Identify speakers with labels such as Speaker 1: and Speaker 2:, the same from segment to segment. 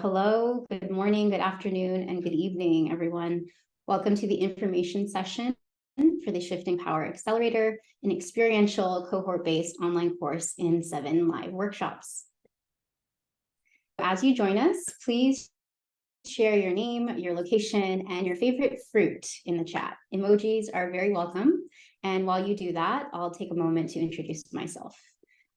Speaker 1: Hello, good morning, good afternoon, and good evening, everyone. Welcome to the information session for the Shifting Power Accelerator, an experiential cohort-based online course in 7 live workshops. As you join us, please share your name, your location, and your favorite fruit in the chat. Emojis are very welcome. And while you do that, I'll take a moment to introduce myself.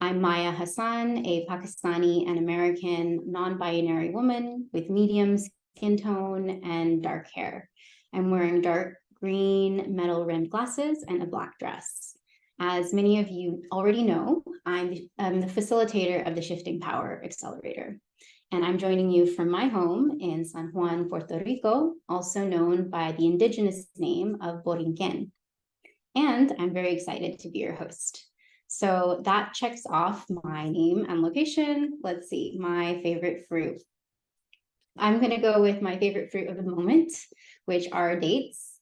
Speaker 1: I'm Maya Hasan, a Pakistani and American non-binary woman with medium skin tone and dark hair. I'm wearing dark green metal-rimmed glasses and a black dress. As many of you already know, I'm the facilitator of the Shifting Power Accelerator. And I'm joining you from my home in San Juan, Puerto Rico, also known by the indigenous name of Borinquen. And I'm very excited to be your host. So that checks off my name and location. Let's see, my favorite fruit. I'm going to go with my favorite fruit of the moment, which are dates.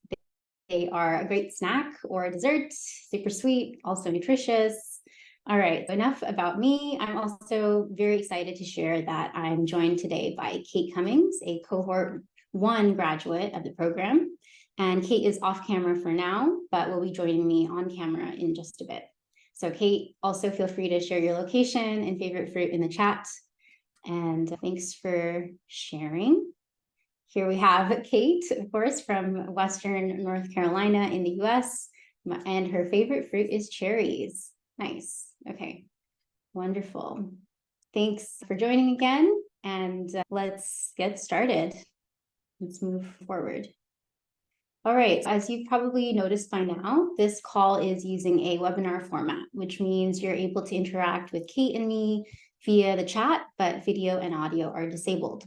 Speaker 1: They are a great snack or a dessert, super sweet, also nutritious. All right, enough about me. I'm also very excited to share that I'm joined today by Kate Cummings, a cohort 1 graduate of the program. And Kate is off camera for now, but will be joining me on camera in just a bit. So Kate, also feel free to share your location and favorite fruit in the chat. And thanks for sharing. Here we have Kate, of course, from Western North Carolina in the US, and her favorite fruit is cherries. Nice. Okay, wonderful. Thanks for joining again, and let's get started. Let's move forward. All right, as you've probably noticed by now, this call is using a webinar format, which means you're able to interact with Kate and me via the chat, but video and audio are disabled.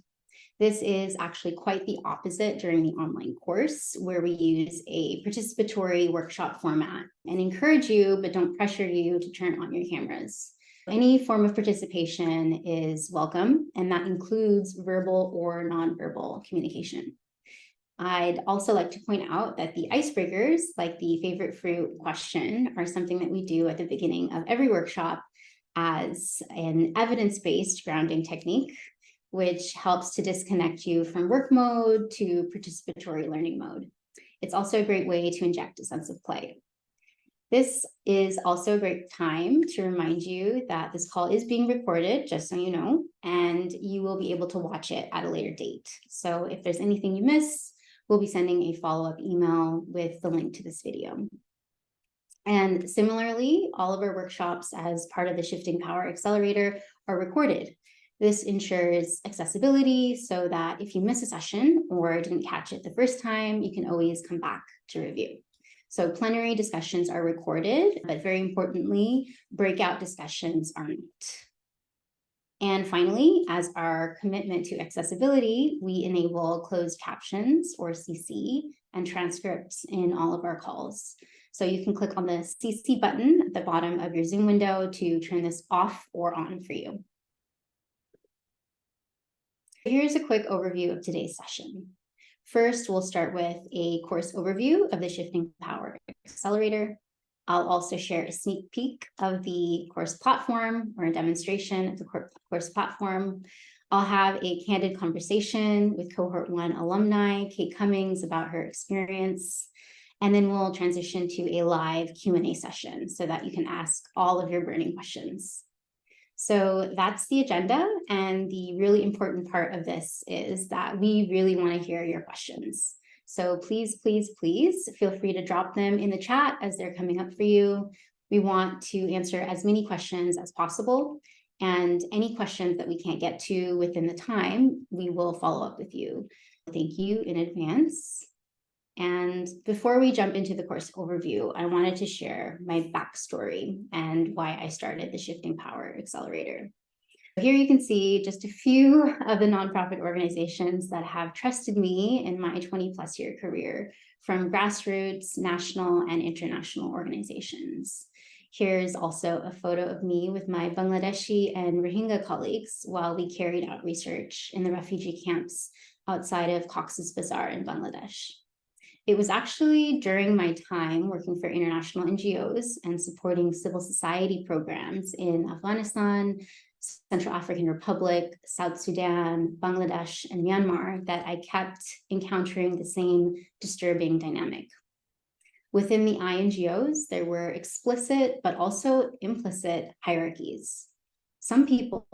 Speaker 1: This is actually quite the opposite during the online course, where we use a participatory workshop format and encourage you, but don't pressure you to turn on your cameras. Any form of participation is welcome, and that includes verbal or nonverbal communication. I'd also like to point out that the icebreakers, like the favorite fruit question, are something that we do at the beginning of every workshop as an evidence-based grounding technique, which helps to disconnect you from work mode to participatory learning mode. It's also a great way to inject a sense of play. This is also a great time to remind you that this call is being recorded, just so you know, and you will be able to watch it at a later date. So if there's anything you miss, we'll be sending a follow-up email with the link to this video. And similarly, all of our workshops as part of the Shifting Power Accelerator are recorded. This ensures accessibility so that if you miss a session or didn't catch it the first time, you can always come back to review. So plenary discussions are recorded, but very importantly, breakout discussions are not. And finally, as our commitment to accessibility, we enable closed captions or CC and transcripts in all of our calls. So you can click on the CC button at the bottom of your Zoom window to turn this off or on for you. Here's a quick overview of today's session. First, we'll start with a course overview of the Shifting Power Accelerator. I'll also share a sneak peek of the course platform or a demonstration of the course platform. I'll have a candid conversation with cohort 1 alumni, Kate Cummings, about her experience. And then we'll transition to a live Q&A session so that you can ask all of your burning questions. So that's the agenda. And the really important part of this is that we really want to hear your questions. So please, please, please feel free to drop them in the chat as they're coming up for you. We want to answer as many questions as possible. And any questions that we can't get to within the time, we will follow up with you. Thank you in advance. And before we jump into the course overview, I wanted to share my backstory and why I started the Shifting Power Accelerator. Here you can see just a few of the nonprofit organizations that have trusted me in my 20+ year career, from grassroots, national, and international organizations. Here's also a photo of me with my Bangladeshi and Rohingya colleagues while we carried out research in the refugee camps outside of Cox's Bazar in Bangladesh. It was actually during my time working for international NGOs and supporting civil society programs in Afghanistan, Central African Republic, South Sudan, Bangladesh, and Myanmar that I kept encountering the same disturbing dynamic. Within the NGOs, there were explicit but also implicit hierarchies. Some people,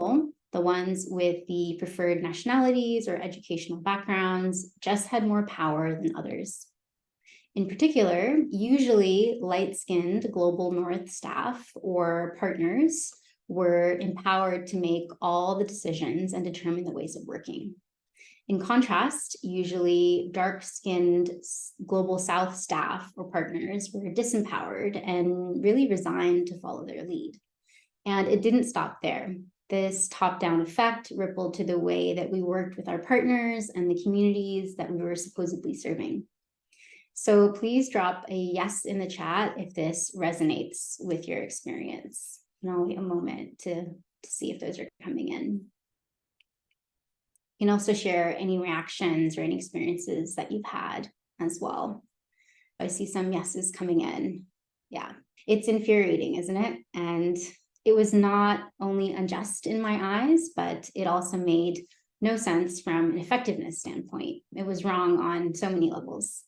Speaker 1: the ones with the preferred nationalities or educational backgrounds, just had more power than others. In particular, usually light-skinned Global North staff or partners were empowered to make all the decisions and determine the ways of working. In contrast, usually dark-skinned Global South staff or partners were disempowered and really resigned to follow their lead. And it didn't stop there. This top-down effect rippled to the way that we worked with our partners and the communities that we were supposedly serving. So please drop a yes in the chat if this resonates with your experience. And I'll wait a moment to see if those are coming in. You can also share any reactions or any experiences that you've had as well. I see some yeses coming in. Yeah, it's infuriating, isn't it? And it was not only unjust in my eyes, but it also made no sense from an effectiveness standpoint. It was wrong on so many levels.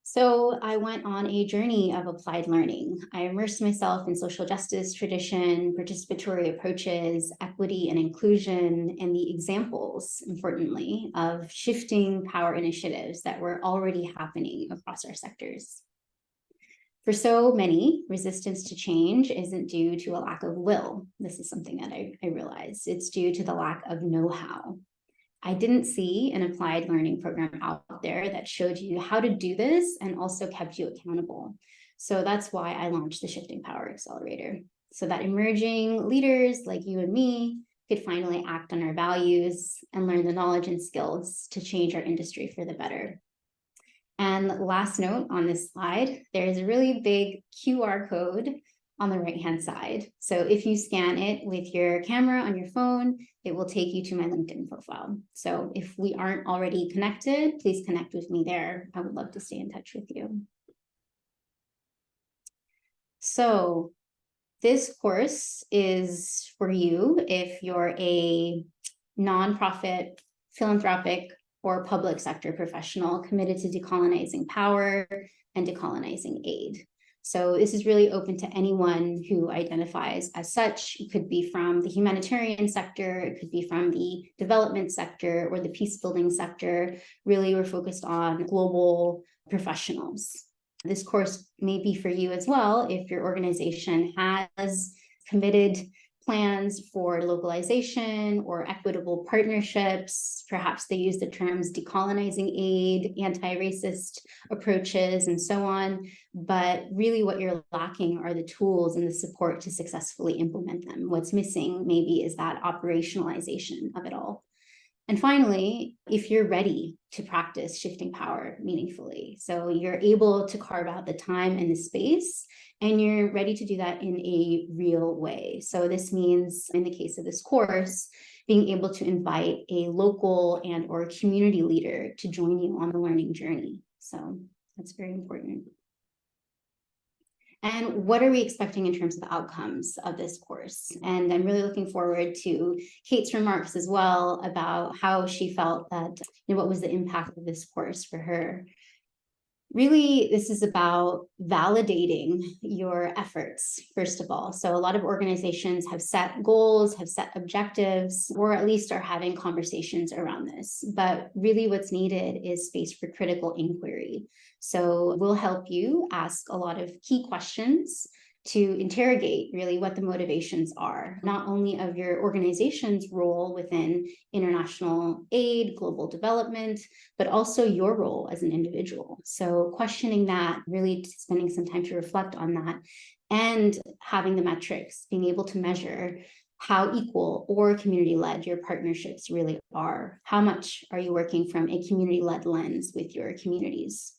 Speaker 1: So I went on a journey of applied learning. I immersed myself in social justice tradition, participatory approaches, equity and inclusion, and the examples, importantly, of shifting power initiatives that were already happening across our sectors. For so many, resistance to change isn't due to a lack of will. This is something that I realized. It's due to the lack of know-how. I didn't see an applied learning program out there that showed you how to do this and also kept you accountable. So that's why I launched the Shifting Power Accelerator, so that emerging leaders like you and me could finally act on our values and learn the knowledge and skills to change our industry for the better. And last note on this slide, there's a really big QR code on the right-hand side. So if you scan it with your camera on your phone, it will take you to my LinkedIn profile. So if we aren't already connected, please connect with me there. I would love to stay in touch with you. So this course is for you if you're a nonprofit, philanthropic, or public sector professional committed to decolonizing power and decolonizing aid. So this is really open to anyone who identifies as such. It could be from the humanitarian sector, it could be from the development sector or the peace building sector. Really, we're focused on global professionals. This course may be for you as well if your organization has committed plans for localization or equitable partnerships. Perhaps they use the terms decolonizing aid, anti-racist approaches, and so on. But really what you're lacking are the tools and the support to successfully implement them. What's missing maybe is that operationalization of it all. And finally, if you're ready to practice shifting power meaningfully, so you're able to carve out the time and the space, and you're ready to do that in a real way. So this means, in the case of this course, being able to invite a local and or community leader to join you on the learning journey. So that's very important. And what are we expecting in terms of the outcomes of this course? And I'm really looking forward to Kate's remarks as well about how she felt that, what was the impact of this course for her. Really, this is about validating your efforts, first of all. So a lot of organizations have set goals, have set objectives, or at least are having conversations around this. But really what's needed is space for critical inquiry. So we'll help you ask a lot of key questions to interrogate really what the motivations are, not only of your organization's role within international aid, global development, but also your role as an individual. So questioning that, really spending some time to reflect on that, and having the metrics, being able to measure how equal or community-led your partnerships really are. How much are you working from a community-led lens with your communities?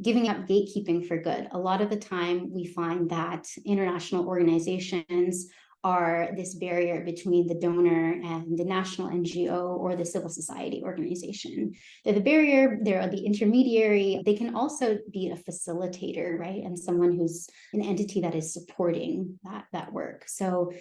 Speaker 1: Giving up gatekeeping for good. A lot of the time we find that international organizations are this barrier between the donor and the national NGO or the civil society organization. They're the barrier, they're the intermediary. They can also be a facilitator, right? And someone who's an entity that is supporting that work. So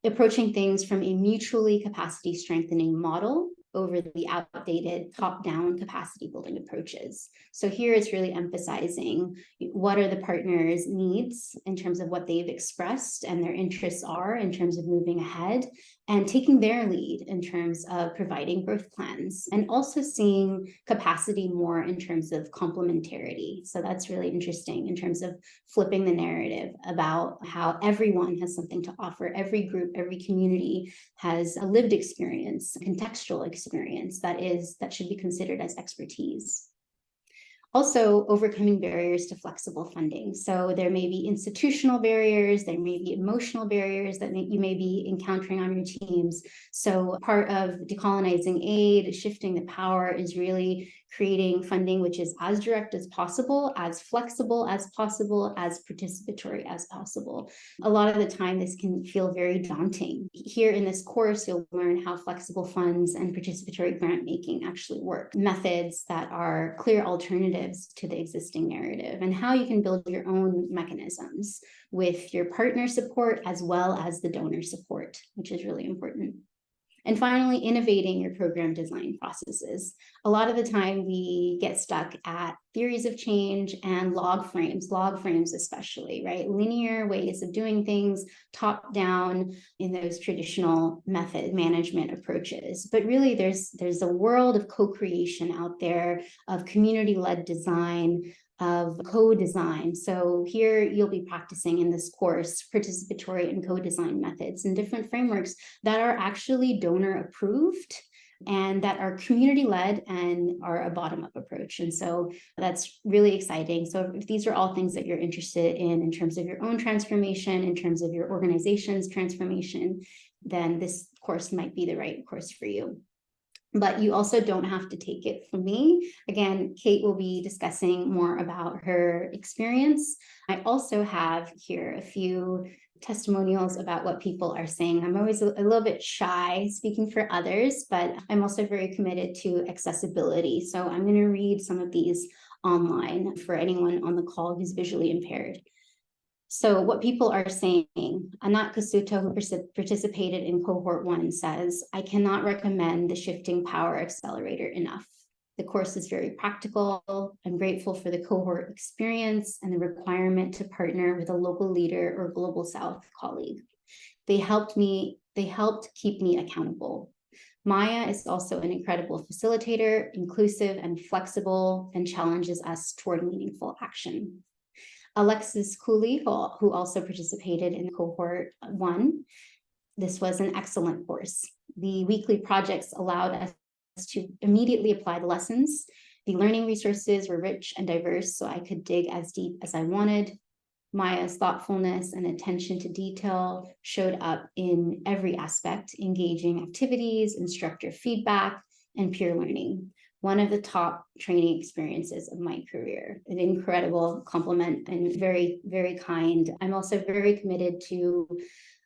Speaker 1: approaching things from a mutually capacity strengthening model over the outdated top-down capacity building approaches. So here it's really emphasizing what are the partners' needs in terms of what they've expressed and their interests are in terms of moving ahead, and taking their lead in terms of providing growth plans, and also seeing capacity more in terms of complementarity. So that's really interesting in terms of flipping the narrative about how everyone has something to offer. Every group, every community has a lived experience, contextual experience that should be considered as expertise. Also, overcoming barriers to flexible funding. So there may be institutional barriers, there may be emotional barriers that you may be encountering on your teams. So part of decolonizing aid, shifting the power, is really creating funding which is as direct as possible, as flexible as possible, as participatory as possible. A lot of the time, this can feel very daunting. Here in this course, you'll learn how flexible funds and participatory grant making actually work, methods that are clear alternatives to the existing narrative, and how you can build your own mechanisms with your partner support as well as the donor support, which is really important. And finally, innovating your program design processes. A lot of the time we get stuck at theories of change and log frames especially, right? Linear ways of doing things, top down in those traditional method management approaches. But really there's a world of co-creation out there, of community-led design, of co-design. So here you'll be practicing in this course participatory and co-design methods and different frameworks that are actually donor approved and that are community-led and are a bottom-up approach. And so that's really exciting. So if these are all things that you're interested in terms of your own transformation, in terms of your organization's transformation, then this course might be the right course for you. But you also don't have to take it from me. Again, Kate will be discussing more about her experience. I also have here a few testimonials about what people are saying. I'm always a little bit shy speaking for others, but I'm also very committed to accessibility. So I'm going to read some of these online for anyone on the call who's visually impaired. So what people are saying, Anat Kasuto, who participated in cohort 1, says, I cannot recommend the Shifting Power Accelerator enough. The course is very practical. I'm grateful for the cohort experience and the requirement to partner with a local leader or Global South colleague. They helped keep me accountable. Maya is also an incredible facilitator, inclusive and flexible, and challenges us toward meaningful action. Alexis Cooley, who also participated in cohort 1. This was an excellent course. The weekly projects allowed us to immediately apply the lessons. The learning resources were rich and diverse, so I could dig as deep as I wanted. Maya's thoughtfulness and attention to detail showed up in every aspect: engaging activities, instructor feedback, and peer learning. One of the top training experiences of my career. An incredible compliment and very, very kind. I'm also very committed to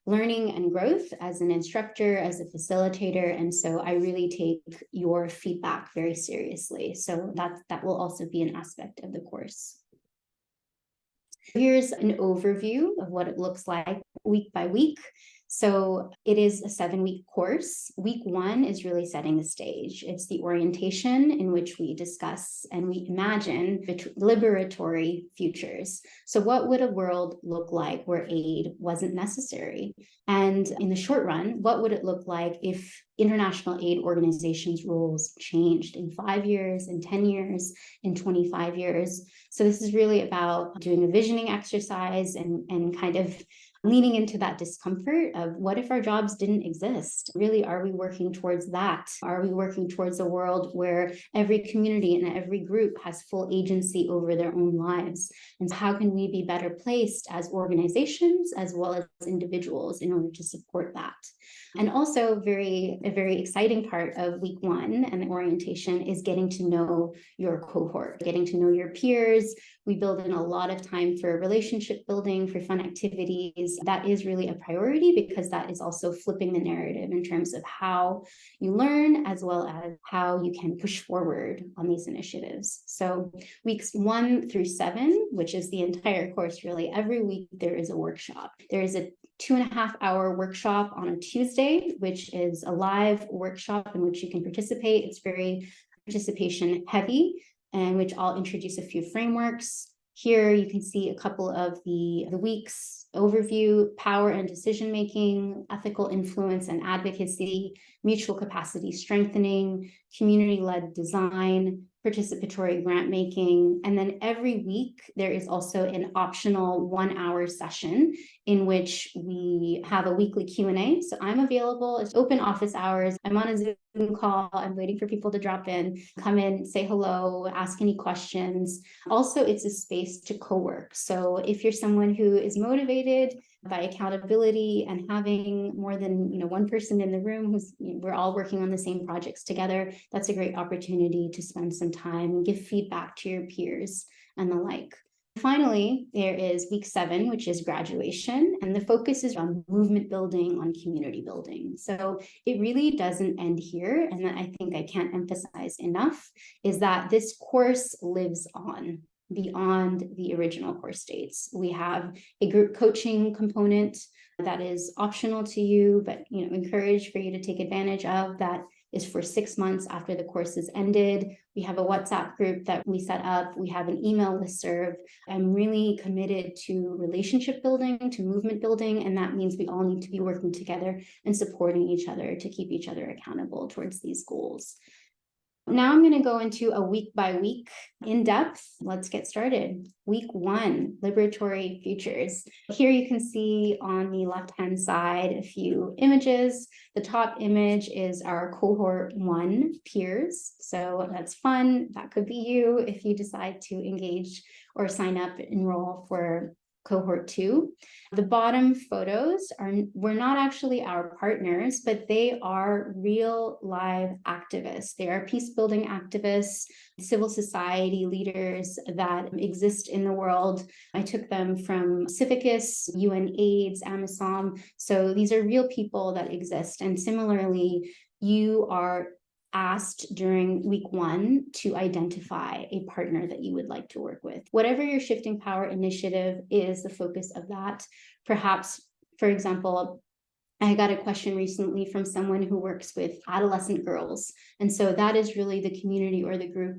Speaker 1: learning and growth as an instructor, as a facilitator, and so I really take your feedback very seriously. So that will also be an aspect of the course. Here's an overview of what it looks like week by week. So it is a 7-week course. Week 1 is really setting the stage. It's the orientation in which we discuss and we imagine liberatory futures. So what would a world look like where aid wasn't necessary? And in the short run, what would it look like if international aid organizations' roles changed in 5 years, in 10 years, in 25 years? So this is really about doing a visioning exercise and kind of leaning into that discomfort of what if our jobs didn't exist? Really, are we working towards that? Are we working towards a world where every community and every group has full agency over their own lives? And so how can we be better placed as organizations as well as individuals in order to support that? And also a very exciting part of week 1 and the orientation is getting to know your cohort, getting to know your peers. We build in a lot of time for relationship building, for fun activities. That is really a priority because that is also flipping the narrative in terms of how you learn as well as how you can push forward on these initiatives. So weeks 1 through 7, which is the entire course really, every week there is a workshop. There is a 2.5-hour workshop on a Tuesday, which is a live workshop in which you can participate. It's very participation heavy, and which I'll introduce a few frameworks. Here you can see a couple of the week's overview: power and decision making, ethical influence and advocacy, mutual capacity strengthening, community-led design, participatory grant making. And then every week there is also an optional 1-hour session in which we have a weekly Q&A. So I'm available. It's open office hours. I'm on a Zoom call. I'm waiting for people to drop in, come in, say hello, ask any questions. Also, it's a space to co-work. So if you're someone who is motivated by accountability and having more than one person in the room who's we're all working on the same projects together, that's a great opportunity to spend some time and give feedback to your peers and the like. Finally, there is week 7, which is graduation, and the focus is on movement building, on community building. So it really doesn't end here, and that I think I can't emphasize enough is that this course lives on beyond the original course dates. We have a group coaching component that is optional to you, but encouraged for you to take advantage of. That is for 6 months after the course is ended. We have a WhatsApp group that we set up. We have an email listserv. I'm really committed to relationship building, to movement building, and that means we all need to be working together and supporting each other to keep each other accountable towards these goals. Now I'm going to go into a week by week in depth. Let's get started. Week 1, liberatory futures. Here you can see on the left-hand side a few images. The top image is our cohort 1 peers. So that's fun. That could be you if you decide to engage or sign up, enroll for cohort 2. The bottom photos were not actually our partners, but they are real live activists. They are peace building activists, civil society leaders that exist in the world. I took them from Civicus, UNAIDS, AMISOM. So these are real people that exist. And similarly, you are asked during week 1 to identify a partner that you would like to work with. Whatever your Shifting Power initiative is, the focus of that. Perhaps, for example, I got a question recently from someone who works with adolescent girls. And so that is really the community or the group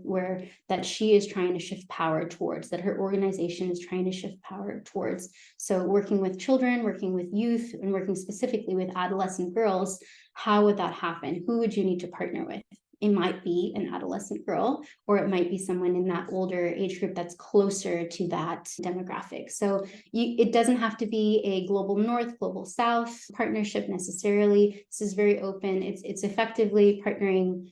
Speaker 1: that she is trying to shift power towards, that her organization is trying to shift power towards. So working with children, working with youth, and working specifically with adolescent girls, how would that happen? Who would you need to partner with? It might be an adolescent girl, or it might be someone in that older age group that's closer to that demographic. So it doesn't have to be a global north, global south partnership necessarily. This is very open. It's effectively partnering,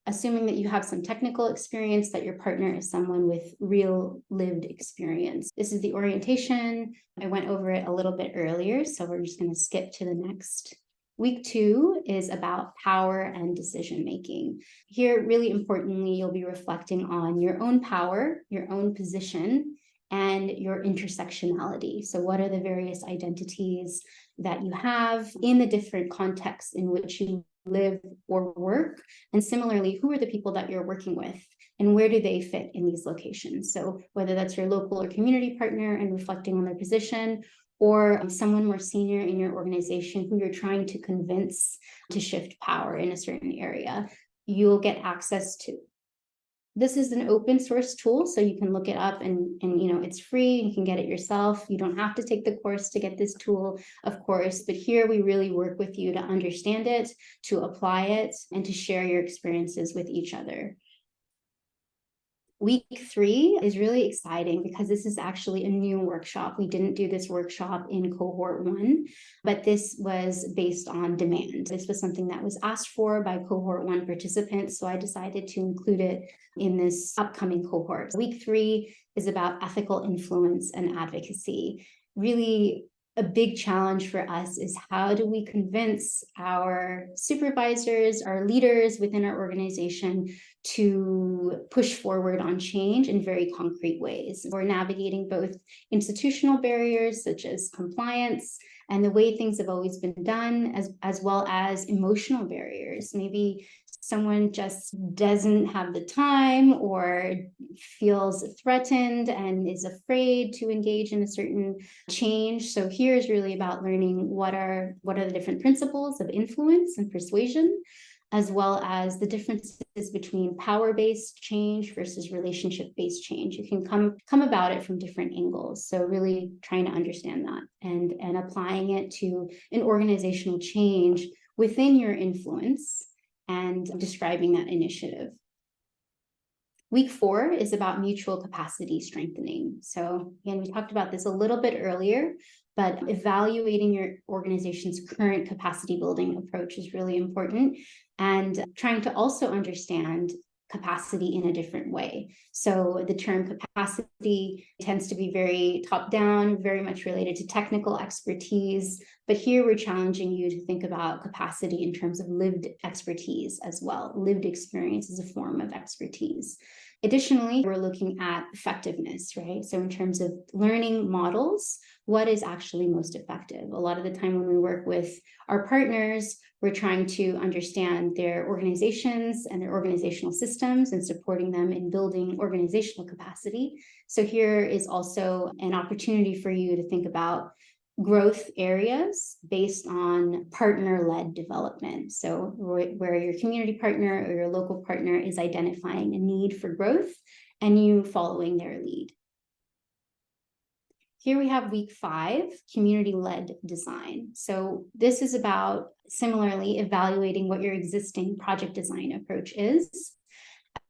Speaker 1: assuming that you have some technical experience, that your partner is someone with real lived experience. This is the orientation. I went over it a little bit earlier, so we're just going to skip to the next. Week 2 is about power and decision making. Here, really importantly, you'll be reflecting on your own power, your own position, and your intersectionality. So what are the various identities that you have in the different contexts in which you live or work? And similarly, who are the people that you're working with? And where do they fit in these locations? So whether that's your local or community partner and reflecting on their position, or someone more senior in your organization who you're trying to convince to shift power in a certain area, you'll get access to. This is an open source tool, so you can look it up and it's free. You can get it yourself. You don't have to take the course to get this tool, of course, but here we really work with you to understand it, to apply it, and to share your experiences with each other. Week 3 is really exciting because this is actually a new workshop. We didn't do this workshop in cohort 1, but this was based on demand. This was something that was asked for by cohort 1 participants, so I decided to include it in this upcoming cohort. Week 3 is about ethical influence and advocacy. Really, a big challenge for us is how do we convince our supervisors, our leaders within our organization to push forward on change in very concrete ways. We're navigating both institutional barriers such as compliance and the way things have always been done, as well as emotional barriers. Maybe someone just doesn't have the time or feels threatened and is afraid to engage in a certain change. So here is really about learning what are the different principles of influence and persuasion, as well as the differences between power-based change versus relationship-based change. You can come about it from different angles. So really trying to understand that and applying it to an organizational change within your influence and describing that initiative. Week 4 is about mutual capacity strengthening. So again, we talked about this a little bit earlier, but evaluating your organization's current capacity building approach is really important, and trying to also understand capacity in a different way. So the term capacity tends to be very top-down, very much related to technical expertise, but here we're challenging you to think about capacity in terms of lived expertise as well. Lived experience is a form of expertise. Additionally, we're looking at effectiveness, right? So in terms of learning models, what is actually most effective? A lot of the time when we work with our partners, we're trying to understand their organizations and their organizational systems and supporting them in building organizational capacity. So here is also an opportunity for you to think about growth areas based on partner-led development. So where your community partner or your local partner is identifying a need for growth and you following their lead. Here we have week 5, community-led design. So this is about similarly evaluating what your existing project design approach is,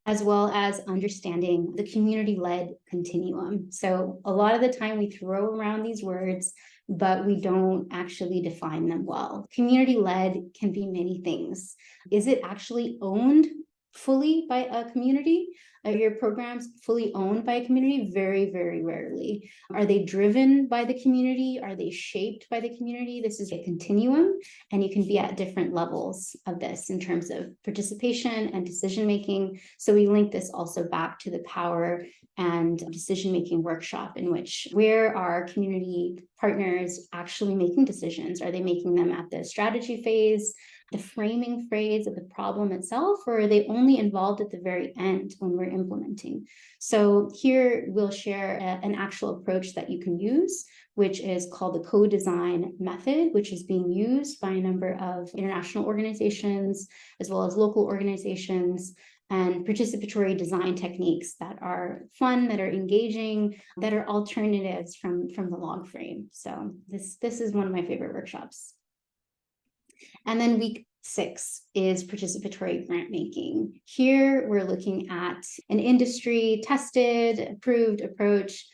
Speaker 1: as well as understanding the community-led continuum. So a lot of the time we throw around these words, but we don't actually define them well. Community-led can be many things. Is it actually owned fully by a community? Are your programs fully owned by a community? Very, very rarely. Are they driven by the community? Are they shaped by the community? This is a continuum, and you can be at different levels of this in terms of participation and decision-making. So we link this also back to the power and decision-making workshop, in which where are community partners actually making decisions? Are they making them at the strategy phase, the framing phase of the problem itself, or are they only involved at the very end when we're implementing? So here we'll share an actual approach that you can use, which is called the co-design method, which is being used by a number of international organizations, as well as local organizations, and participatory design techniques that are fun, that are engaging, that are alternatives from the log frame. So this is one of my favorite workshops. And then week 6 is participatory grant making. Here we're looking at an industry tested, approved approach.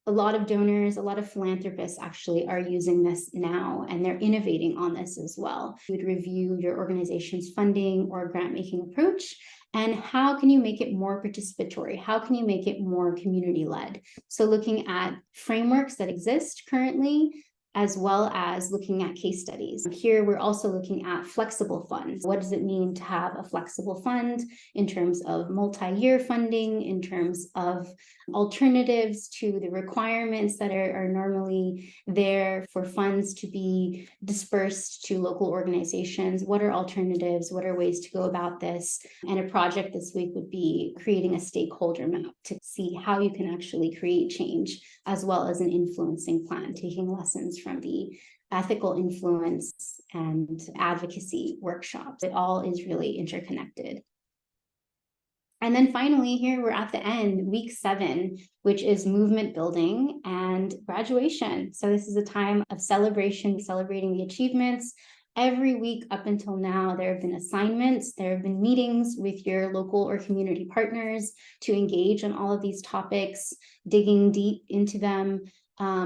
Speaker 1: A lot of donors, a lot of philanthropists actually are using this now, and they're innovating on this as well. You would review your organization's funding or grant making approach, and how can you make it more participatory? How can you make it more community-led? So looking at frameworks that exist currently, as well as looking at case studies. Here, we're also looking at flexible funds. What does it mean to have a flexible fund in terms of multi-year funding, in terms of alternatives to the requirements that are normally there for funds to be dispersed to local organizations? What are alternatives? What are ways to go about this? And a project this week would be creating a stakeholder map to see how you can actually create change, as well as an influencing plan, taking lessons from the ethical influence and advocacy workshops. It all is really interconnected. And then finally, here we're at the end, week 7, which is movement building and graduation. So this is a time of celebration, celebrating the achievements. Every week up until now, there have been assignments, there have been meetings with your local or community partners to engage on all of these topics, digging deep into them.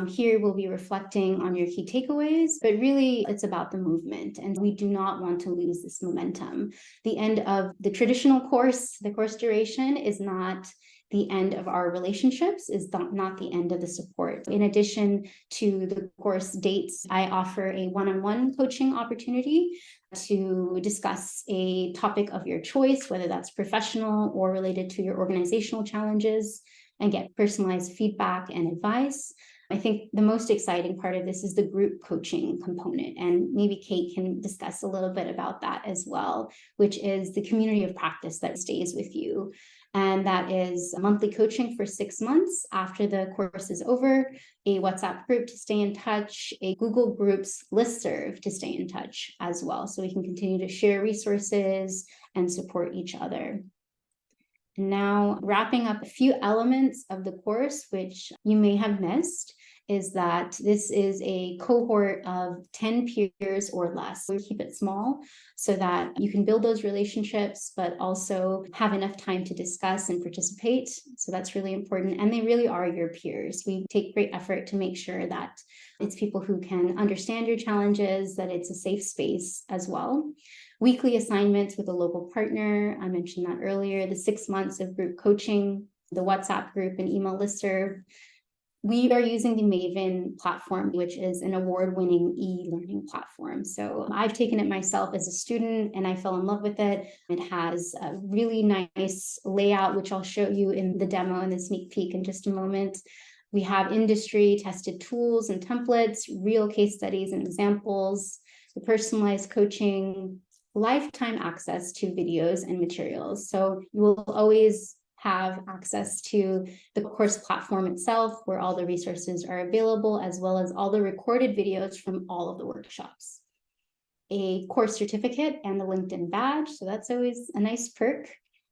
Speaker 1: Here we'll be reflecting on your key takeaways, but really it's about the movement, and we do not want to lose this momentum. The end of the traditional course, the course duration, is not the end of our relationships, is not the end of the support. In addition to the course dates, I offer a one-on-one coaching opportunity to discuss a topic of your choice, whether that's professional or related to your organizational challenges, and get personalized feedback and advice. I think the most exciting part of this is the group coaching component, and maybe Kate can discuss a little bit about that as well, which is the community of practice that stays with you. And that is monthly coaching for 6 months after the course is over, a WhatsApp group to stay in touch, a Google Groups listserv to stay in touch as well, so we can continue to share resources and support each other. Now, wrapping up a few elements of the course, which you may have missed, is that this is a cohort of 10 peers or less. We keep it small so that you can build those relationships, but also have enough time to discuss and participate. So that's really important. And they really are your peers. We take great effort to make sure that it's people who can understand your challenges, that it's a safe space as well. Weekly assignments with a local partner. I mentioned that earlier. The 6 months of group coaching, the WhatsApp group and email listserv. We are using the Maven platform, which is an award-winning e-learning platform. So I've taken it myself as a student and I fell in love with it. It has a really nice layout, which I'll show you in the demo and the sneak peek in just a moment. We have industry-tested tools and templates, real case studies and examples, the personalized coaching, lifetime access to videos and materials. So you will always have access to the course platform itself, where all the resources are available, as well as all the recorded videos from all of the workshops. A course certificate and the LinkedIn badge, so that's always a nice perk.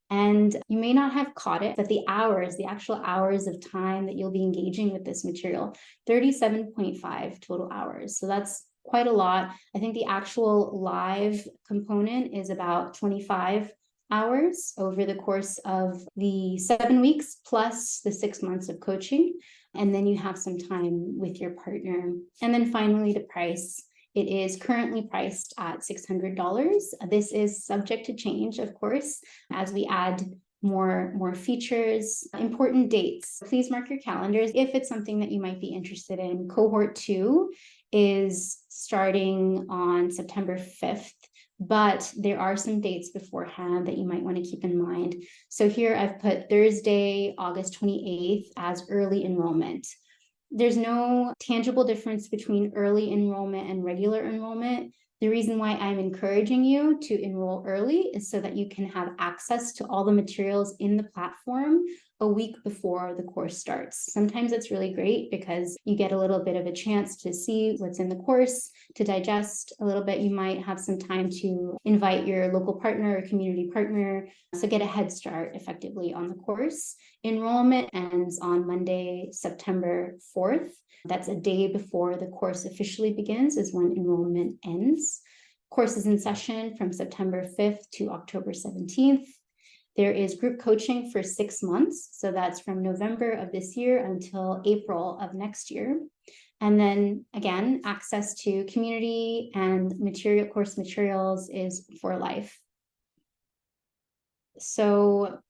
Speaker 1: And you may not have caught it, but the actual hours of time that you'll be engaging with this material, 37.5 total hours. So that's quite a lot. I think the actual live component is about 25 hours over the course of the 7 weeks plus the 6 months of coaching. And then you have some time with your partner. And then finally, the price. It is currently priced at $600. This is subject to change, of course, as we add more features. Important dates. Please mark your calendars if it's something that you might be interested in. Cohort 2 is starting on September 5th. But there are some dates beforehand that you might want to keep in mind. So here I've put Thursday, August 28th as early enrollment. There's no tangible difference between early enrollment and regular enrollment. The reason why I'm encouraging you to enroll early is so that you can have access to all the materials in the platform a week before the course starts. Sometimes it's really great because you get a little bit of a chance to see what's in the course, to digest a little bit. You might have some time to invite your local partner or community partner, so get a head start effectively on the course. Enrollment ends on Monday, September 4th. That's a day before the course officially begins, is when enrollment ends. Course is in session from September 5th to October 17th. There is group coaching for 6 months. So that's from November of this year until April of next year. And then again, access to community and course materials is for life. So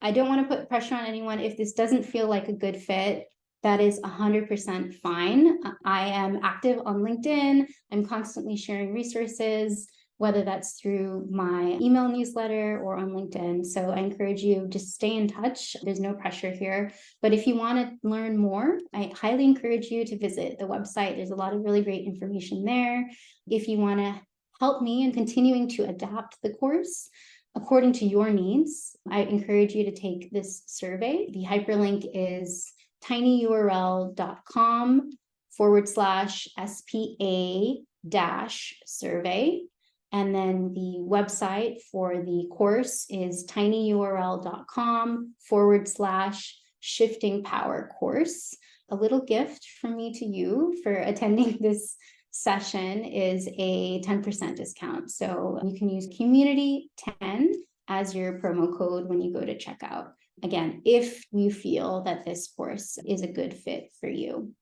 Speaker 1: I don't want to put pressure on anyone. If this doesn't feel like a good fit, that is 100% fine. I am active on LinkedIn. I'm constantly sharing resources, whether that's through my email newsletter or on LinkedIn. So I encourage you to stay in touch. There's no pressure here. But if you want to learn more, I highly encourage you to visit the website. There's a lot of really great information there. If you want to help me in continuing to adapt the course according to your needs, I encourage you to take this survey. The hyperlink is tinyurl.com/SPA-survey. And then the website for the course is tinyurl.com/Shifting Power course. A little gift from me to you for attending this session is a 10% discount. So you can use community10 as your promo code when you go to checkout. Again, if you feel that this course is a good fit for you.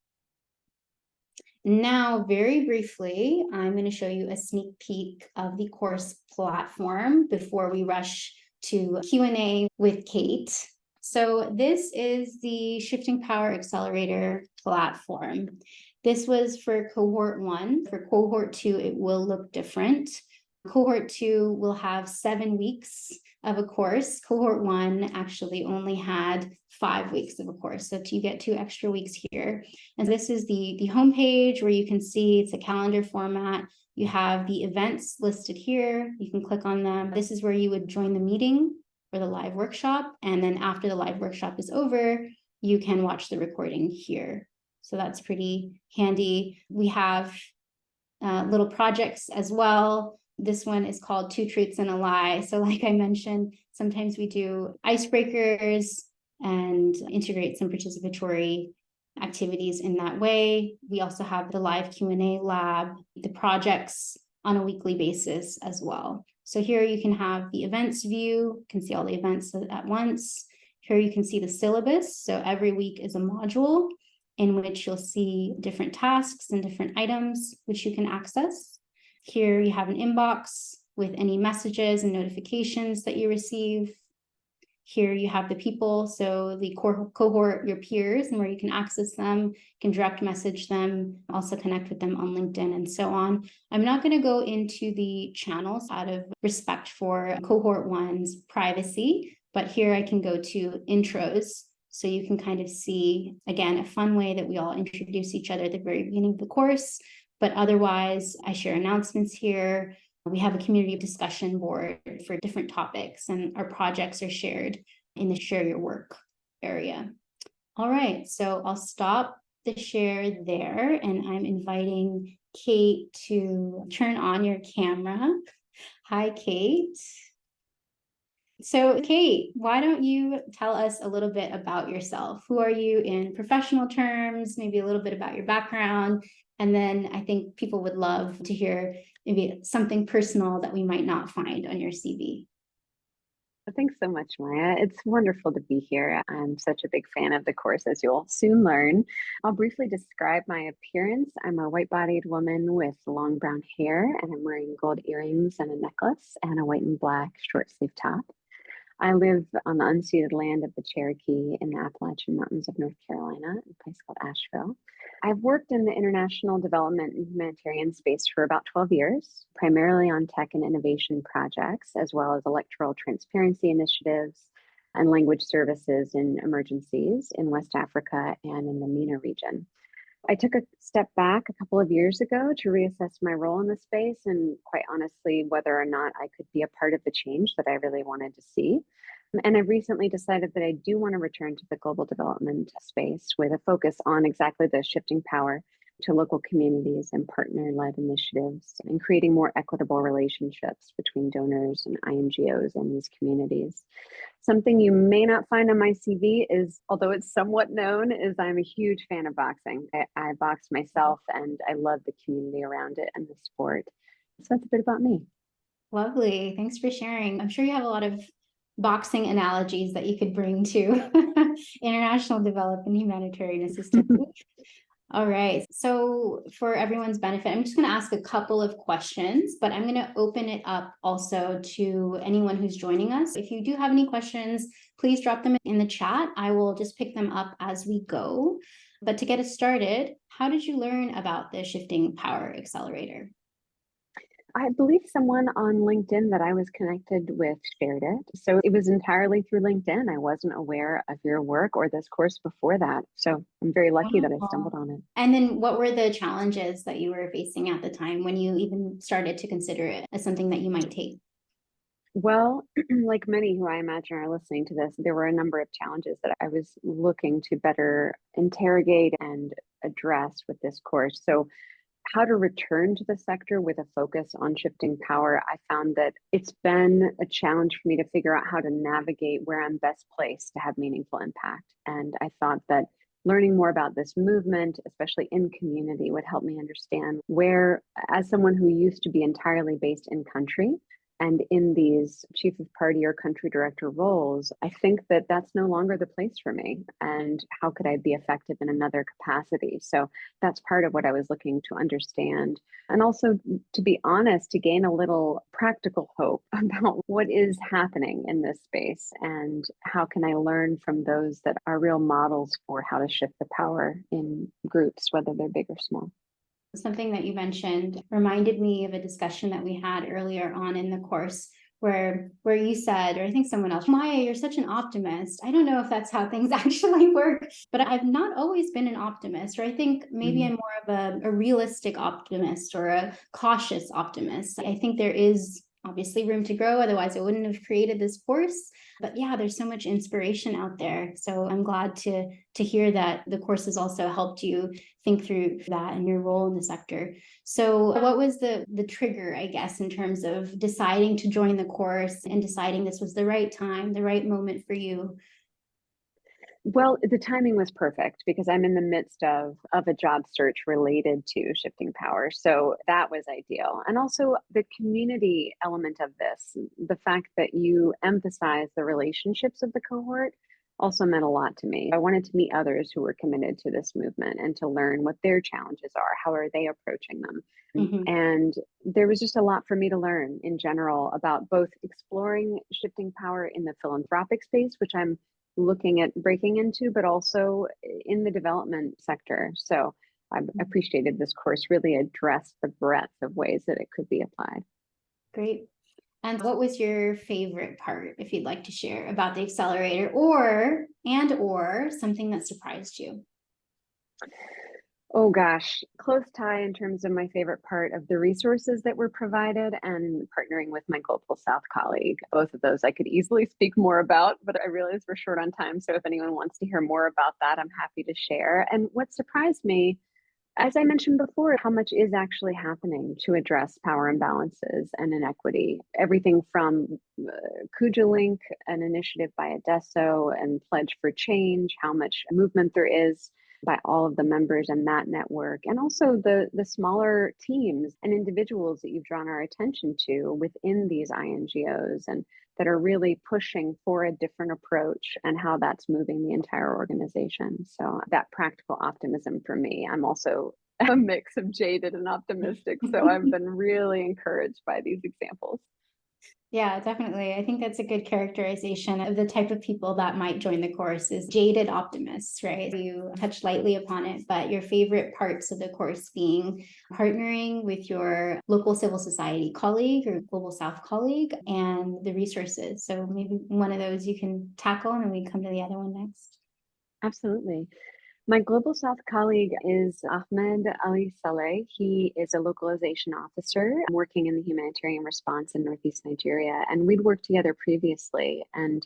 Speaker 1: Now, very briefly, I'm going to show you a sneak peek of the course platform before we rush to Q&A with Kate. So this is the Shifting Power Accelerator platform. This was for cohort 1. For cohort 2, it will look different. Cohort 2 will have 7 weeks of a course. Cohort 1 actually only had 5 weeks of a course, so you get 2 extra weeks here. And this is the homepage where you can see it's a calendar format. You have the events listed here. You can click on them. This is where you would join the meeting or the live workshop. And then after the live workshop is over, you can watch the recording here. So that's pretty handy. We have little projects as well. This one is called 2 Truths and a Lie. So like I mentioned, sometimes we do icebreakers and integrate some participatory activities in that way. We also have the live Q&A lab, the projects on a weekly basis as well. So here you can have the events view, you can see all the events at once. Here you can see the syllabus. So every week is a module in which you'll see different tasks and different items which you can access. Here you have an inbox with any messages and notifications that you receive. Here you have the people, so the cohort, your peers, and where you can access them, you can direct message them, also connect with them on LinkedIn and so on. I'm not going to go into the channels out of respect for cohort 1's privacy, but here I can go to intros. So you can kind of see, again, a fun way that we all introduce each other at the very beginning of the course. But otherwise, I share announcements here. We have a community discussion board for different topics, and our projects are shared in the share your work area. All right, so I'll stop the share there, and I'm inviting Kate to turn on your camera. Hi, Kate. So Kate, why don't you tell us a little bit about yourself? Who are you in professional terms, maybe a little bit about your background, and then I think people would love to hear maybe something personal that we might not find on your CV.
Speaker 2: Thanks so much, Maya. It's wonderful to be here. I'm such a big fan of the course, as you'll soon learn. I'll briefly describe my appearance. I'm a white-bodied woman with long brown hair, and I'm wearing gold earrings and a necklace and a white and black short-sleeve top. I live on the unceded land of the Cherokee in the Appalachian Mountains of North Carolina, in a place called Asheville. I've worked in the international development and humanitarian space for about 12 years, primarily on tech and innovation projects, as well as electoral transparency initiatives and language services in emergencies in West Africa and in the MENA region. I took a step back a couple of years ago to reassess my role in the space and, quite honestly, whether or not I could be a part of the change that I really wanted to see. And I've recently decided that I do want to return to the global development space with a focus on exactly the shifting power to local communities and partner-led initiatives and creating more equitable relationships between donors and NGOs and these communities. Something you may not find on my CV is, although it's somewhat known, is I'm a huge fan of boxing. I box myself and I love the community around it and the sport. So that's a bit about me.
Speaker 1: Lovely. Thanks for sharing. I'm sure you have a lot of boxing analogies that you could bring to international development humanitarian assistance. All right. So for everyone's benefit, I'm just going to ask a couple of questions, but I'm going to open it up also to anyone who's joining us. If you do have any questions, please drop them in the chat. I will just pick them up as we go. But to get us started, how did you learn about the Shifting Power Accelerator?
Speaker 2: I believe someone on LinkedIn that I was connected with shared it. So it was entirely through LinkedIn. I wasn't aware of your work or this course before that. So I'm very lucky that I stumbled on it.
Speaker 1: And then what were the challenges that you were facing at the time when you even started to consider it as something that you might take?
Speaker 2: Well, like many who I imagine are listening to this, there were a number of challenges that I was looking to better interrogate and address with this course. So how to return to the sector with a focus on shifting power, I found that it's been a challenge for me to figure out how to navigate where I'm best placed to have meaningful impact. And I thought that learning more about this movement, especially in community, would help me understand where, as someone who used to be entirely based in country, and in these chief of party or country director roles, I think that that's no longer the place for me. And how could I be effective in another capacity? So that's part of what I was looking to understand. And also, to be honest, to gain a little practical hope about what is happening in this space and how can I learn from those that are real models for how to shift the power in groups, whether they're big or small.
Speaker 1: Something that you mentioned reminded me of a discussion that we had earlier on in the course where you said, or I think someone else, Maya, you're such an optimist. I don't know if that's how things actually work, but I've not always been an optimist, or I think maybe I'm more of a realistic optimist or a cautious optimist. I think there is obviously room to grow, otherwise I wouldn't have created this course. But yeah, there's so much inspiration out there. So I'm glad to hear that the course has also helped you think through that and your role in the sector. So what was the trigger, I guess, in terms of deciding to join the course and deciding this was the right time, the right moment for you?
Speaker 2: Well, the timing was perfect because I'm in the midst of a job search related to shifting power. So that was ideal. And also the community element of this, the fact that you emphasize the relationships of the cohort also meant a lot to me. I wanted to meet others who were committed to this movement and to learn what their challenges are. How are they approaching them?
Speaker 1: Mm-hmm.
Speaker 2: And there was just a lot for me to learn in general about both exploring shifting power in the philanthropic space, which I'm looking at breaking into, but also in the development sector. So I appreciated this course really addressed the breadth of ways that it could be applied.
Speaker 1: Great. And what was your favorite part, if you'd like to share, about the accelerator, or something that surprised you?
Speaker 2: Oh gosh, close tie in terms of my favorite part of the resources that were provided and partnering with my Global South colleague. Both of those I could easily speak more about, but I realize we're short on time. So if anyone wants to hear more about that, I'm happy to share. And what surprised me, as I mentioned before, how much is actually happening to address power imbalances and inequity. Everything from Kujalink, an initiative by Adesso, and Pledge for Change, how much movement there is by all of the members in that network, and also the smaller teams and individuals that you've drawn our attention to within these INGOs and that are really pushing for a different approach and how that's moving the entire organization. So that practical optimism for me, I'm also a mix of jaded and optimistic. So I've been really encouraged by these examples.
Speaker 1: Yeah, definitely. I think that's a good characterization of the type of people that might join the course is jaded optimists, right? You touched lightly upon it, but your favorite parts of the course being partnering with your local civil society colleague or Global South colleague and the resources. So maybe one of those you can tackle and then we come to the other one next.
Speaker 2: Absolutely. My Global South colleague is Ahmed Ali Saleh. He is a localization officer working in the humanitarian response in Northeast Nigeria. And we'd worked together previously. And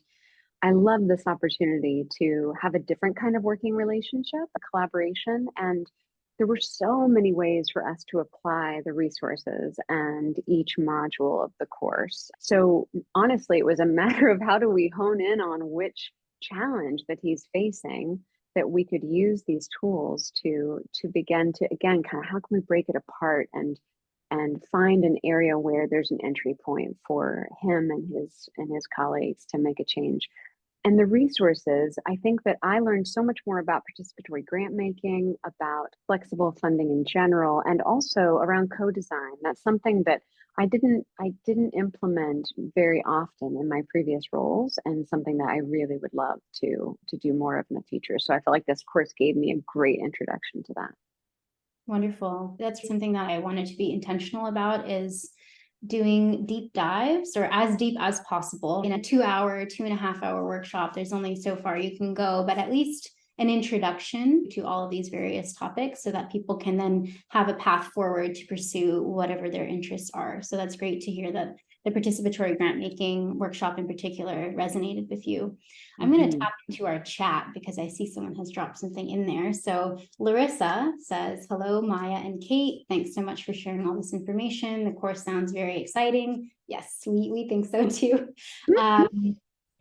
Speaker 2: I love this opportunity to have a different kind of working relationship, a collaboration. And there were so many ways for us to apply the resources and each module of the course. So honestly, it was a matter of how do we hone in on which challenge that he's facing that we could use these tools to begin to again kind of how can we break it apart and find an area where there's an entry point for him and his colleagues to make a change. And the resources, I think that I learned so much more about participatory grant making, about flexible funding in general, and also around co-design. That's something that I didn't implement very often in my previous roles, and something that I really would love to do more of in the future. So I feel like this course gave me a great introduction to that.
Speaker 1: Wonderful. That's something that I wanted to be intentional about is doing deep dives or as deep as possible in a 2-hour, 2.5-hour workshop. There's only so far you can go, but at least an introduction to all of these various topics so that people can then have a path forward to pursue whatever their interests are. So that's great to hear that the participatory grant making workshop in particular resonated with you. I'm going to tap into our chat because I see someone has dropped something in there. So Larissa says, hello, Maya and Kate. Thanks so much for sharing all this information. The course sounds very exciting. Yes, we think so too.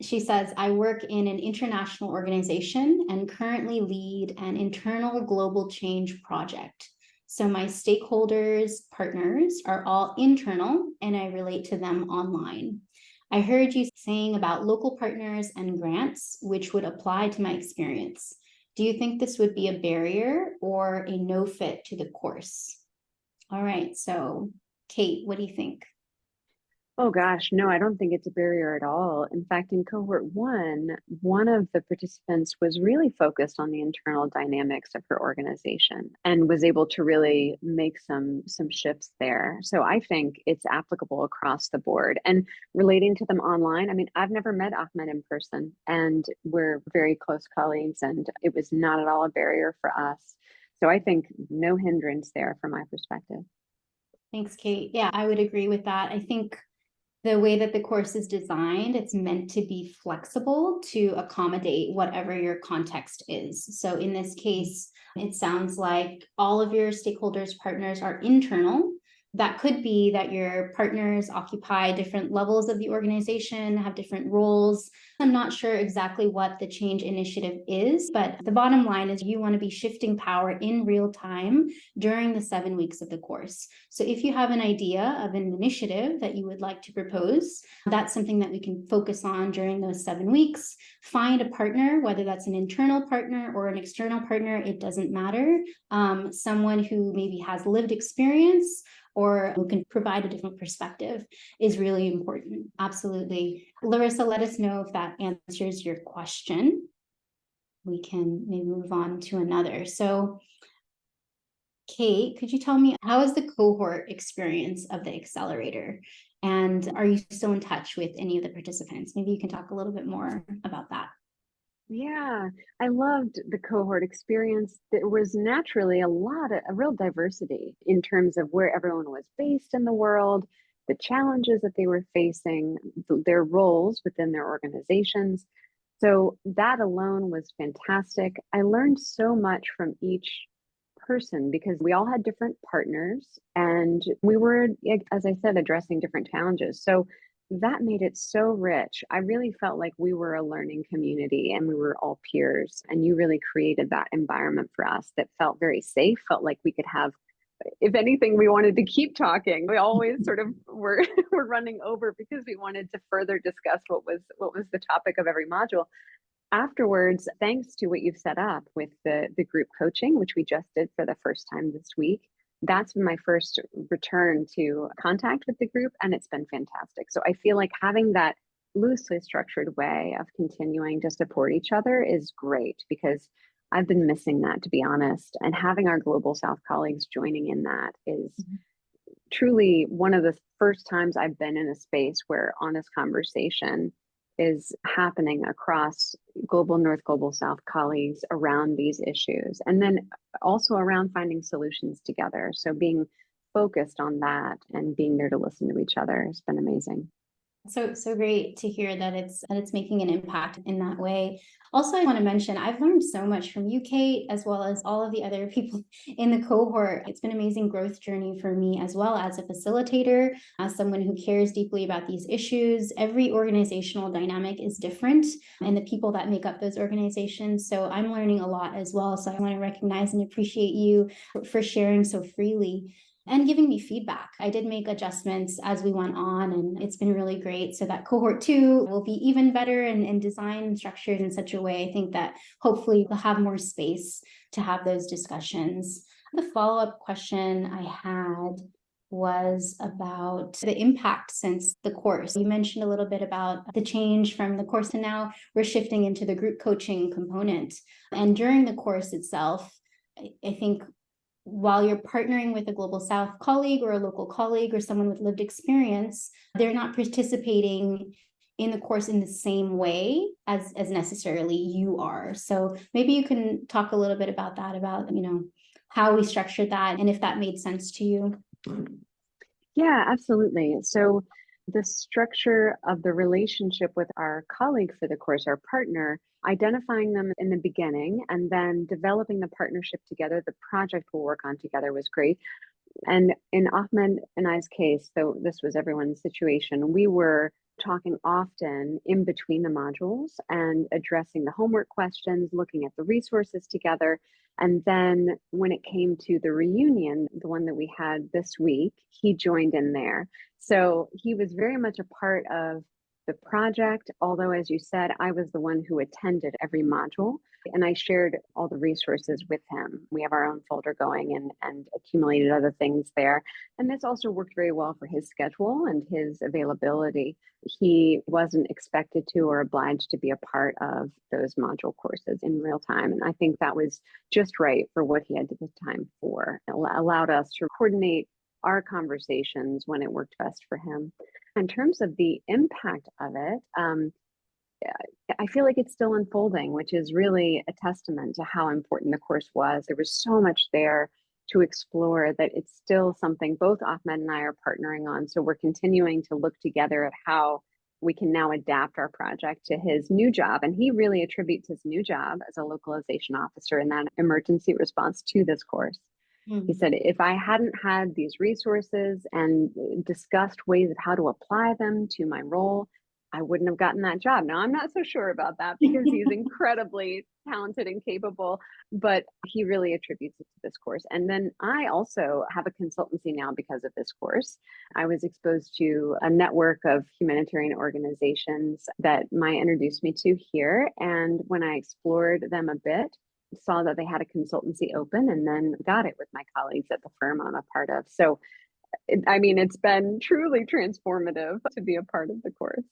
Speaker 1: She says, I work in an international organization and currently lead an internal global change project. So my stakeholders, partners are all internal and I relate to them online. I heard you saying about local partners and grants, which would apply to my experience. Do you think this would be a barrier or a no fit to the course? All right, so Kate, what do you think?
Speaker 2: Oh gosh, no, I don't think it's a barrier at all. In fact, in cohort one of the participants was really focused on the internal dynamics of her organization and was able to really make some shifts there. So I think it's applicable across the board. And relating to them online, I mean, I've never met Ahmed in person, and we're very close colleagues, and it was not at all a barrier for us. So I think no hindrance there from my perspective.
Speaker 1: Thanks, Kate. Yeah, I would agree with that. I think the way that the course is designed, it's meant to be flexible to accommodate whatever your context is. So in this case, it sounds like all of your stakeholders, partners are internal. That could be that your partners occupy different levels of the organization, have different roles. I'm not sure exactly what the change initiative is, but the bottom line is you want to be shifting power in real time during the 7 weeks of the course. So if you have an idea of an initiative that you would like to propose, that's something that we can focus on during those 7 weeks. Find a partner, whether that's an internal partner or an external partner, it doesn't matter. Someone who maybe has lived experience or who can provide a different perspective is really important. Absolutely. Larissa, let us know if that answers your question. We can maybe move on to another. So Kate, could you tell me, how is the cohort experience of the accelerator? And are you still in touch with any of the participants? Maybe you can talk a little bit more about that.
Speaker 2: Yeah, I loved the cohort experience. There was naturally a real diversity in terms of where everyone was based in the world, the challenges that they were facing, their roles within their organizations. So that alone was fantastic. I learned so much from each person because we all had different partners and we were, as I said, addressing different challenges. So that made it so rich. I really felt like we were a learning community and we were all peers. And you really created that environment for us that felt very safe, felt like we could have, if anything, we wanted to keep talking. We always sort of were, were running over because we wanted to further discuss what was the topic of every module. Afterwards, thanks to what you've set up with the group coaching, which we just did for the first time this week, that's been my first return to contact with the group, and it's been fantastic. So I feel like having that loosely structured way of continuing to support each other is great because I've been missing that, to be honest. And having our Global South colleagues joining in that is truly one of the first times I've been in a space where honest conversation is happening across global North, global South colleagues around these issues. And then also around finding solutions together. So being focused on that and being there to listen to each other has been amazing.
Speaker 1: So great to hear that it's making an impact in that way. Also, I want to mention I've learned so much from you, Kate, as well as all of the other people in the cohort. It's been an amazing growth journey for me as well as a facilitator, as someone who cares deeply about these issues. Every organizational dynamic is different, and the people that make up those organizations. So I'm learning a lot as well. So I want to recognize and appreciate you for sharing so freely and giving me feedback. I did make adjustments as we went on, and it's been really great. So that cohort 2 will be even better and designed and structured in such a way, I think, that hopefully we'll have more space to have those discussions. The follow-up question I had was about the impact since the course. You mentioned a little bit about the change from the course, and now we're shifting into the group coaching component. And during the course itself, I think while you're partnering with a Global South colleague or a local colleague or someone with lived experience, they're not participating in the course in the same way as necessarily you are. So maybe you can talk a little bit about that, about, how we structured that and if that made sense to you.
Speaker 2: Yeah, absolutely. So the structure of the relationship with our colleague for the course, our partner, identifying them in the beginning and then developing the partnership together, the project we'll work on together was great. And in Ahmed and I's case, so this was everyone's situation, we were talking often in between the modules and addressing the homework questions, looking at the resources together. And then when it came to the reunion, the one that we had this week, he joined in there. So he was very much a part of the project, although, as you said, I was the one who attended every module and I shared all the resources with him. We have our own folder going and accumulated other things there. And this also worked very well for his schedule and his availability. He wasn't expected to or obliged to be a part of those module courses in real time. And I think that was just right for what he had the time for. It allowed us to coordinate our conversations when it worked best for him. In terms of the impact of it, I feel like it's still unfolding, which is really a testament to how important the course was. There was so much there to explore that it's still something both Ahmed and I are partnering on. So we're continuing to look together at how we can now adapt our project to his new job. And he really attributes his new job as a localization officer in that emergency response to this course. He said, if I hadn't had these resources and discussed ways of how to apply them to my role, I wouldn't have gotten that job. Now, I'm not so sure about that because he's incredibly talented and capable, but he really attributes it to this course. And then I also have a consultancy now because of this course. I was exposed to a network of humanitarian organizations that Maya introduced me to here. And when I explored them a bit, saw that they had a consultancy open and then got it with my colleagues at the firm I'm a part of. So, it's been truly transformative to be a part of the course.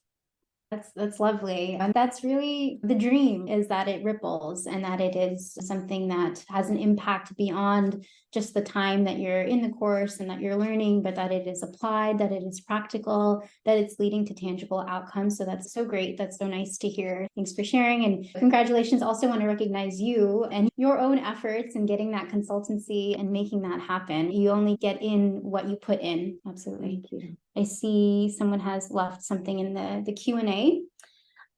Speaker 1: That's lovely. And that's really the dream, is that it ripples and that it is something that has an impact beyond just the time that you're in the course and that you're learning, but that it is applied, that it is practical, that it's leading to tangible outcomes. So that's so great. That's so nice to hear. Thanks for sharing. And congratulations. Also want to recognize you and your own efforts in getting that consultancy and making that happen. You only get in what you put in. Absolutely.
Speaker 2: Thank you.
Speaker 1: I see someone has left something in the Q&A.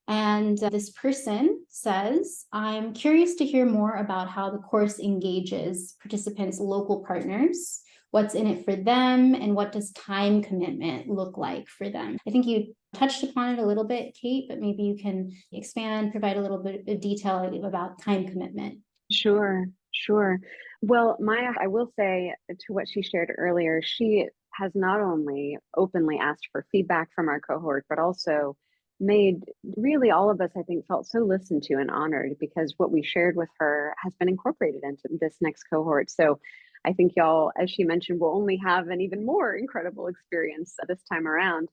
Speaker 1: And this person says, I'm curious to hear more about how the course engages participants' local partners, what's in it for them, and what does time commitment look like for them? I think you touched upon it a little bit, Kate, but maybe you can expand, provide a little bit of detail about time commitment.
Speaker 2: Sure. Well, Maya, I will say to what she shared earlier, she has not only openly asked for feedback from our cohort, but also made really all of us, I think, felt so listened to and honored because what we shared with her has been incorporated into this next cohort. So I think y'all, as she mentioned, will only have an even more incredible experience this time around.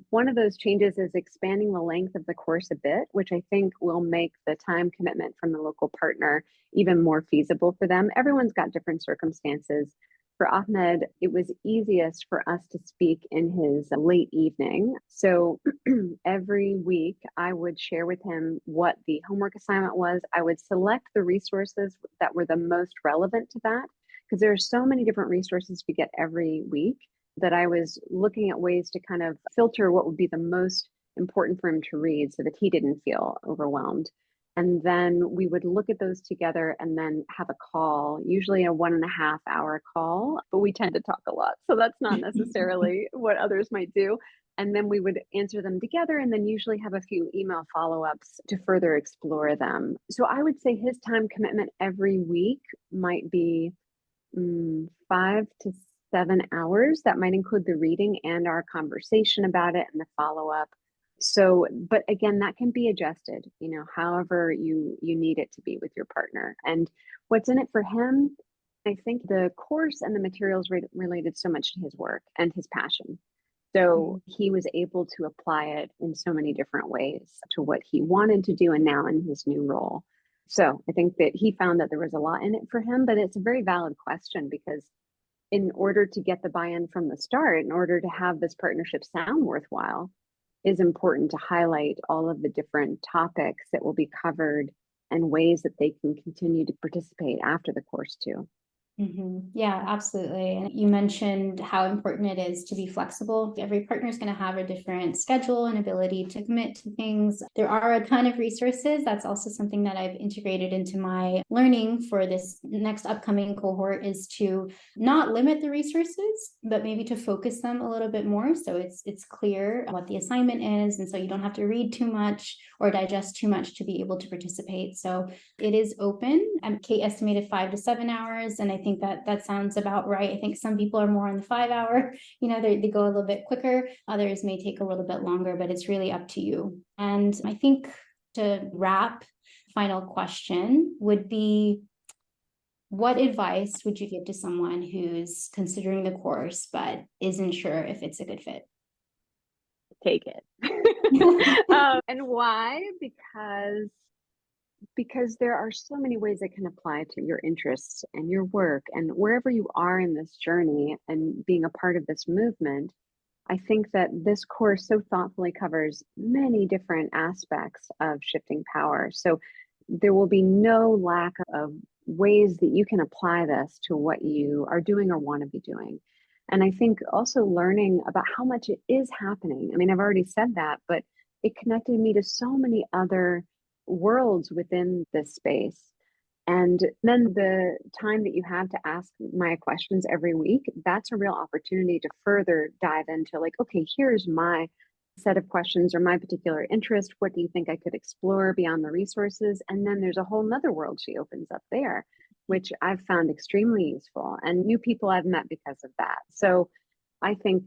Speaker 2: One of those changes is expanding the length of the course a bit, which I think will make the time commitment from the local partner even more feasible for them. Everyone's got different circumstances. For Ahmed, it was easiest for us to speak in his late evening. So every week I would share with him what the homework assignment was. I would select the resources that were the most relevant to that, because there are so many different resources we get every week that I was looking at ways to kind of filter what would be the most important for him to read so that he didn't feel overwhelmed. And then we would look at those together and then have a call, usually a 1.5 hour call, but we tend to talk a lot. So that's not necessarily what others might do. And then we would answer them together and then usually have a few email follow-ups to further explore them. So I would say his time commitment every week might be 5 to 7 hours. That might include the reading and our conversation about it and the follow-up. So, but again, that can be adjusted, however you need it to be with your partner. And what's in it for him, I think the course and the materials related so much to his work and his passion. So he was able to apply it in so many different ways to what he wanted to do and now in his new role. So I think that he found that there was a lot in it for him, but it's a very valid question because in order to get the buy-in from the start, in order to have this partnership sound worthwhile, is important to highlight all of the different topics that will be covered and ways that they can continue to participate after the course too.
Speaker 1: Yeah, absolutely. And you mentioned how important it is to be flexible. Every partner is going to have a different schedule and ability to commit to things. There are a ton of resources. That's also something that I've integrated into my learning for this next upcoming cohort, is to not limit the resources, but maybe to focus them a little bit more. So it's clear what the assignment is. And so you don't have to read too much or digest too much to be able to participate. So it is open. Kate estimated 5 to 7 hours. And I think think that sounds about right. I think some people are more on the 5 hour, they go a little bit quicker. Others may take a little bit longer, but it's really up to you. And I think to wrap, final question would be, what advice would you give to someone who's considering the course but isn't sure if it's a good fit?
Speaker 2: Take it. And why? Because there are so many ways it can apply to your interests and your work, and wherever you are in this journey and being a part of this movement. I think that this course so thoughtfully covers many different aspects of shifting power. So there will be no lack of ways that you can apply this to what you are doing or want to be doing. And I think also learning about how much it is happening. I mean, I've already said that, but it connected me to so many other worlds within this space. And then the time that you have to ask Maya questions every week, that's a real opportunity to further dive into, like, okay, here's my set of questions or my particular interest. What do you think I could explore beyond the resources? And then there's a whole nother world she opens up there, which I've found extremely useful, and new people I've met because of that. So I think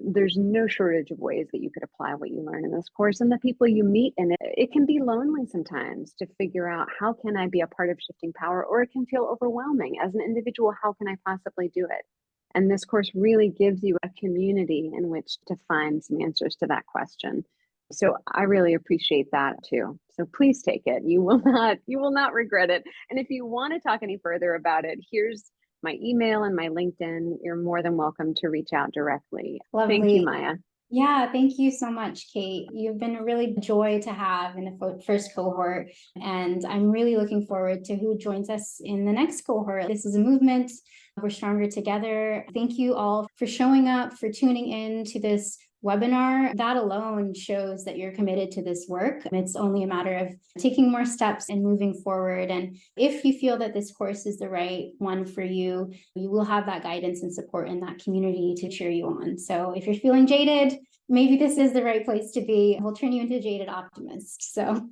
Speaker 2: there's no shortage of ways that you could apply what you learn in this course, and the people you meet in it. It can be lonely sometimes to figure out, how can I be a part of shifting power? Or it can feel overwhelming as an individual. How can I possibly do it? And this course really gives you a community in which to find some answers to that question. So I really appreciate that too. So please take it. You will not regret it. And if you want to talk any further about it, here's my email and my LinkedIn. You're more than welcome to reach out directly.
Speaker 1: Lovely.
Speaker 2: Thank you, Maya.
Speaker 1: Yeah, thank you so much, Kate. You've been a really joy to have in the first cohort, and I'm really looking forward to who joins us in the next cohort. This is a movement. We're stronger together. Thank you all for showing up, for tuning in to this webinar. That alone shows that you're committed to this work. It's only a matter of taking more steps and moving forward. And if you feel that this course is the right one for you, you will have that guidance and support in that community to cheer you on. So if you're feeling jaded, maybe this is the right place to be. We'll turn you into a jaded optimist. So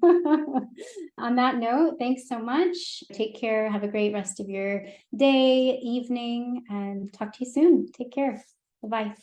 Speaker 1: on that note, thanks so much. Take care. Have a great rest of your day, evening, and talk to you soon. Take care. Bye-bye.